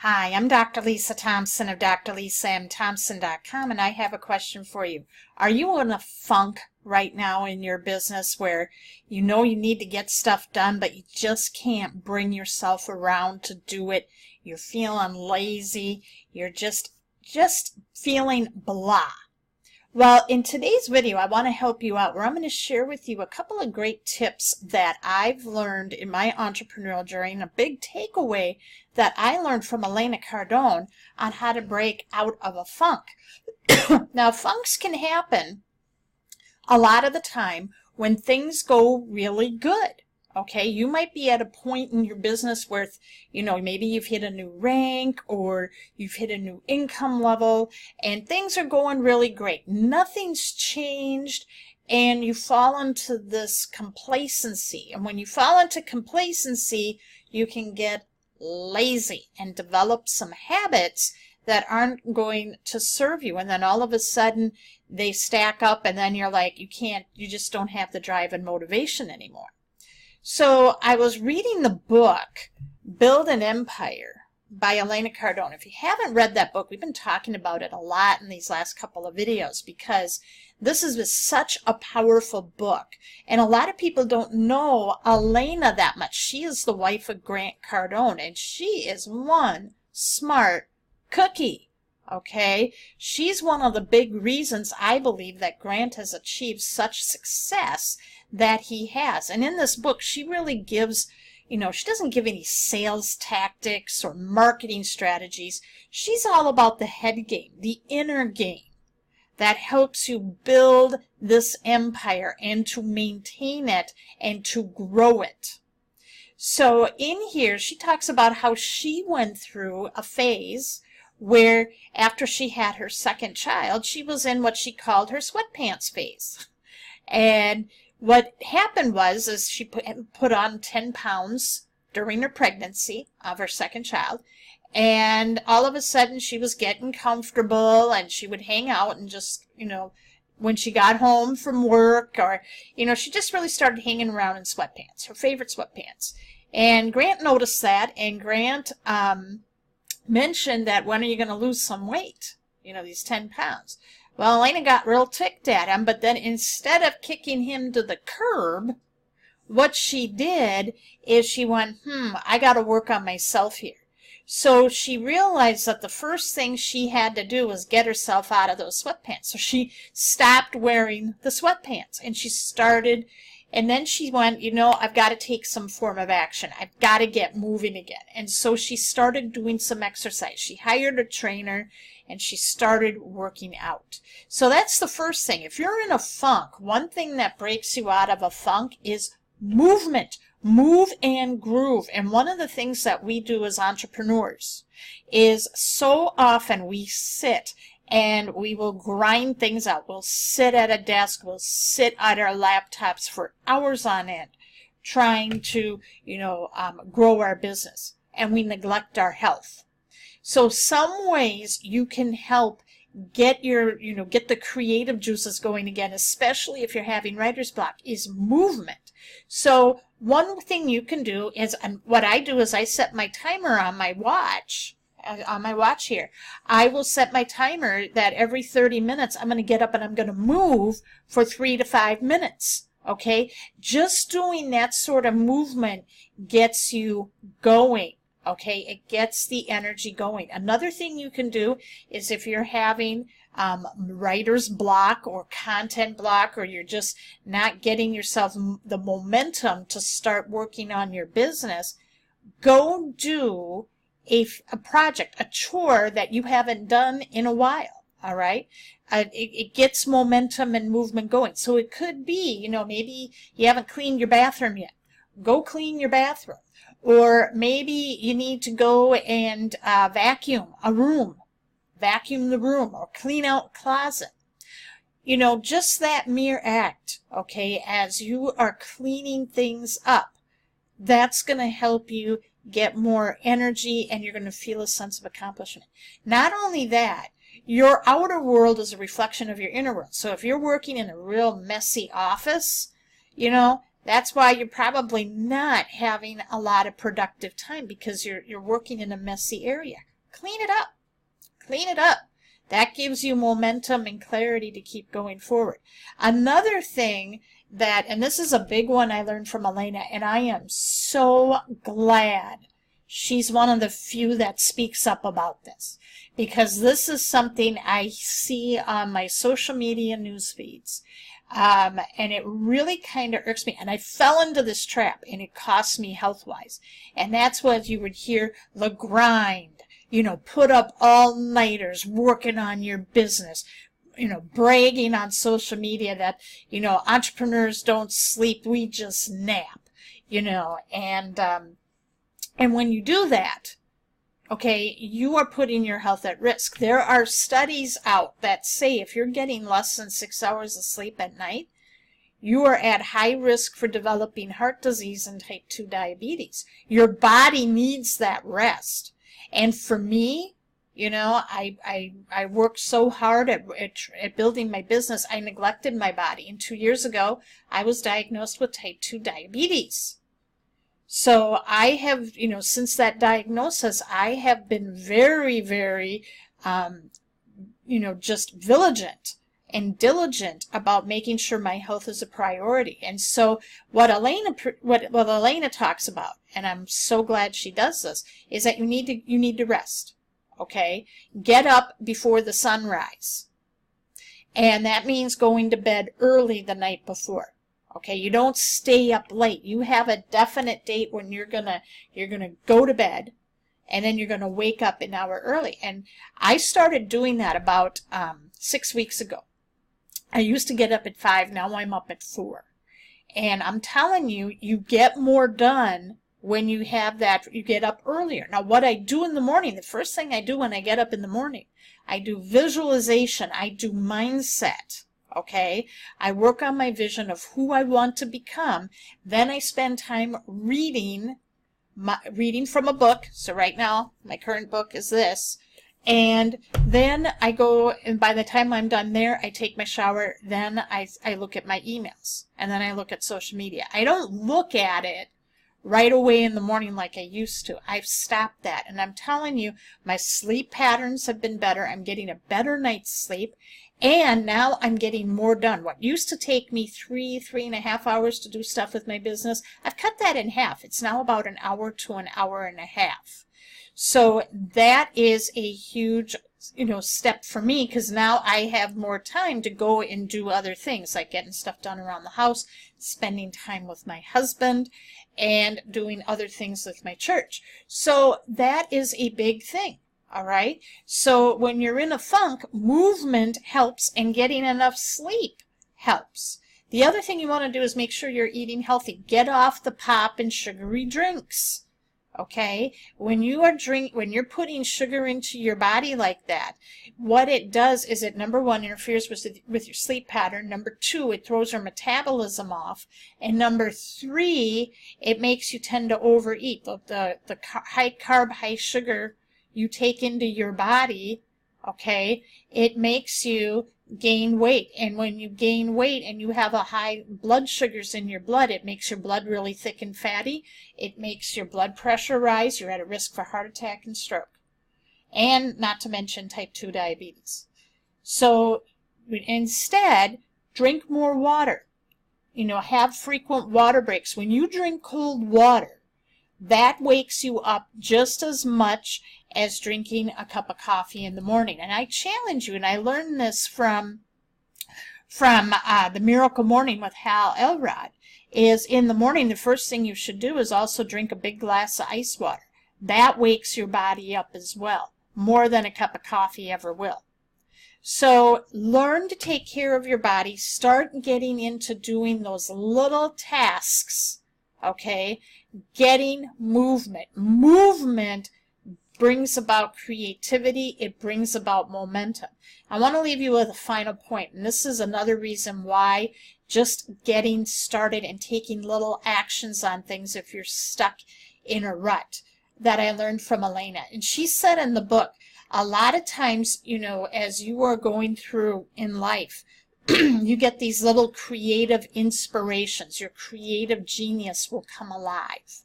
Hi, I'm Dr. Lisa Thompson of drlisamthompson.com, and I have a question for you. Are you in a funk right now in your business where you know you need to get stuff done, but you just can't bring yourself around to do it? You're feeling lazy. You're just feeling blah. Well, in today's video, I want to help you out where I'm going to share with you a couple of great tips that I've learned in my entrepreneurial journey, and a big takeaway that I learned from Elena Cardone on how to break out of a funk. Now, funks can happen a lot of the time when things go really good. Okay, you might be at a point in your business where, maybe you've hit a new rank or you've hit a new income level and things are going really great. Nothing's changed and you fall into this complacency. And when you fall into complacency, you can get lazy and develop some habits that aren't going to serve you. And then all of a sudden they stack up and then you're like, you just don't have the drive and motivation anymore. So I was reading the book, Build an Empire by Elena Cardone. If you haven't read that book, we've been talking about it a lot in these last couple of videos because this is such a powerful book. And a lot of people don't know Elena that much. She is the wife of Grant Cardone, and she is one smart cookie. Okay, she's one of the big reasons I believe that Grant has achieved such success that he has. And in this book, she really gives, she doesn't give any sales tactics or marketing strategies. She's all about the head game, the inner game that helps you build this empire and to maintain it and to grow it. So in here, she talks about how she went through a phase where after she had her second child, she was in what she called her sweatpants phase. And what happened is she put on 10 pounds during her pregnancy of her second child. And all of a sudden she was getting comfortable and she would hang out and just, when she got home from work or, she just really started hanging around in sweatpants, her favorite sweatpants. And Grant noticed that, and Grant mentioned that, when are you going to lose some weight? These 10 pounds. Well, Elena got real ticked at him, but then instead of kicking him to the curb, what she did is she went, I got to work on myself here. So she realized that the first thing she had to do was get herself out of those sweatpants. So she stopped wearing the sweatpants and she started. And then she went, I've got to take some form of action. I've got to get moving again. And so she started doing some exercise. She hired a trainer and she started working out. So that's the first thing. If you're in a funk, one thing that breaks you out of a funk is movement. Move and groove. And one of the things that we do as entrepreneurs is so often we sit and we will grind things out. We'll sit at a desk, we'll sit at our laptops for hours on end trying to, grow our business, and we neglect our health. So some ways you can help get get the creative juices going again, especially if you're having writer's block, is movement. So one thing you can do is, and what I do is I set my timer on my watch. Here, I will set my timer that every 30 minutes I'm going to get up and I'm going to move for 3 to 5 minutes. Okay, just doing that sort of movement gets you going. Okay, it gets the energy going. Another thing you can do is, if you're having writer's block or content block, or you're just not getting yourself the momentum to start working on your business, go do a project, a chore that you haven't done in a while. All right, it gets momentum and movement going. So it could be, maybe you haven't cleaned your bathroom yet. Go clean your bathroom. Or maybe you need to go and vacuum a room, vacuum the room, or clean out a closet. Just that mere act, okay, as you are cleaning things up, that's going to help you get more energy, and you're going to feel a sense of accomplishment. Not only that, your outer world is a reflection of your inner world. So if you're working in a real messy office, That's why you're probably not having a lot of productive time, because you're working in a messy area. Clean it up. Clean it up. That gives you momentum and clarity to keep going forward. Another thing that, and this is a big one I learned from Elena, and I am so glad she's one of the few that speaks up about this, because this is something I see on my social media news feeds. And it really kind of irks me. And I fell into this trap, and it cost me health-wise. And that's what you would hear, the grind. You know, put up all-nighters working on your business. You know, bragging on social media that, you know, entrepreneurs don't sleep, we just nap. You know, and when you do that, okay, you are putting your health at risk. There are studies out that say if you're getting less than 6 hours of sleep at night, you are at high risk for developing heart disease and type 2 diabetes. Your body needs that rest. And for me, you know, I worked so hard at building my business, I neglected my body. And 2 years ago, I was diagnosed with type 2 diabetes. So I have, you know, since that diagnosis, I have been very, very, you know, just vigilant and diligent about making sure my health is a priority. And so what Elena talks about, and I'm so glad she does this, is that you need to rest. Okay? Get up before the sunrise. And that means going to bed early the night before. Okay, you don't stay up late. You have a definite date when you're gonna go to bed, and then you're gonna wake up an hour early. And I started doing that about 6 weeks ago. I used to get up at 5. Now I'm up at 4. And I'm telling you, you get more done when you have that. You get up earlier. Now, what I do in the morning, the first thing I do when I get up in the morning, I do visualization. I do mindset. Okay, I work on my vision of who I want to become. Then I spend time reading from a book. So right now, my current book is this. And then I go, and by the time I'm done there, I take my shower. Then I look at my emails. And then I look at social media. I don't look at it right away in the morning like I used to. I've stopped that. And I'm telling you, my sleep patterns have been better. I'm getting a better night's sleep. And now I'm getting more done. What used to take me 3.5 hours to do stuff with my business, I've cut that in half. It's now about an hour to an hour and a half. So that is a huge, you know, step for me, because now I have more time to go and do other things, like getting stuff done around the house, spending time with my husband, and doing other things with my church. So that is a big thing. All right. So when you're in a funk, movement helps, and getting enough sleep helps. The other thing you want to do is make sure you're eating healthy. Get off the pop and sugary drinks. Okay? When you're putting sugar into your body like that, what it does is it, number one, interferes with your sleep pattern. Number two, it throws your metabolism off. And number three, it makes you tend to overeat. The high carb, high sugar you take into your body, okay, it makes you gain weight. And when you gain weight and you have a high blood sugars in your blood, it makes your blood really thick and fatty. It makes your blood pressure rise. You're at a risk for heart attack and stroke. And not to mention type 2 diabetes. So instead, drink more water. You know, have frequent water breaks. When you drink cold water, that wakes you up just as much as drinking a cup of coffee in the morning. And I challenge you, and I learned this from the Miracle Morning with Hal Elrod, is in the morning, the first thing you should do is also drink a big glass of ice water. That wakes your body up as well, more than a cup of coffee ever will. So learn to take care of your body. Start getting into doing those little tasks, okay? Getting movement. Movement brings about creativity. It brings about momentum. I want to leave you with a final point, and this is another reason why just getting started and taking little actions on things if you're stuck in a rut, that I learned from Elena. And she said in the book, a lot of times, you know, as you are going through in life, you get these little creative inspirations. Your creative genius will come alive.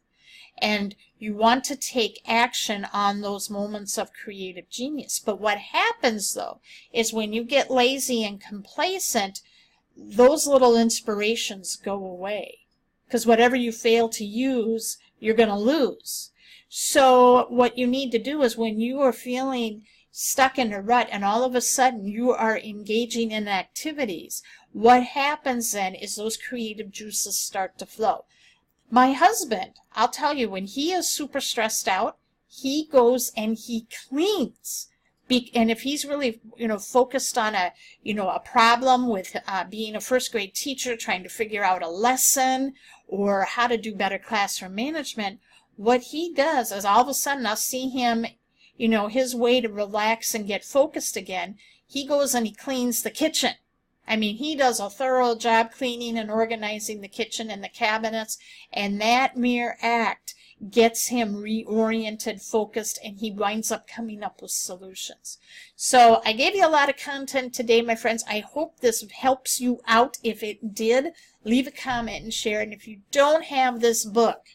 And you want to take action on those moments of creative genius. But what happens, though, is when you get lazy and complacent, those little inspirations go away. Because whatever you fail to use, you're going to lose. So what you need to do is when you are feeling stuck in a rut and all of a sudden you are engaging in activities, what happens then is those creative juices start to flow. My husband, I'll tell you, when he is super stressed out, he goes and he cleans. And if he's really, focused on a problem with being a first grade teacher, trying to figure out a lesson or how to do better classroom management, what he does is all of a sudden I'll see him, his way to relax and get focused again, he goes and he cleans the kitchen. I mean, he does a thorough job cleaning and organizing the kitchen and the cabinets, and that mere act gets him reoriented, focused, and he winds up coming up with solutions. So I gave you a lot of content today, my friends. I hope this helps you out. If it did, leave a comment and share. And if you don't have this book,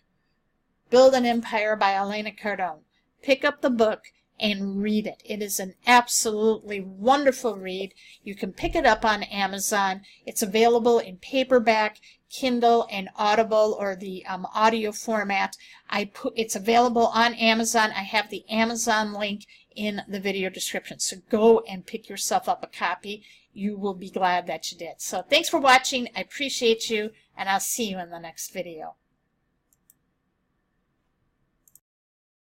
Build an Empire by Elena Cardone, pick up the book and read it. It is an absolutely wonderful read. You can pick it up on Amazon. It's available in paperback, Kindle, and Audible, or the audio format. It's available on Amazon. I have the Amazon link in the video description. So go and pick yourself up a copy. You will be glad that you did. So thanks for watching. I appreciate you, and I'll see you in the next video.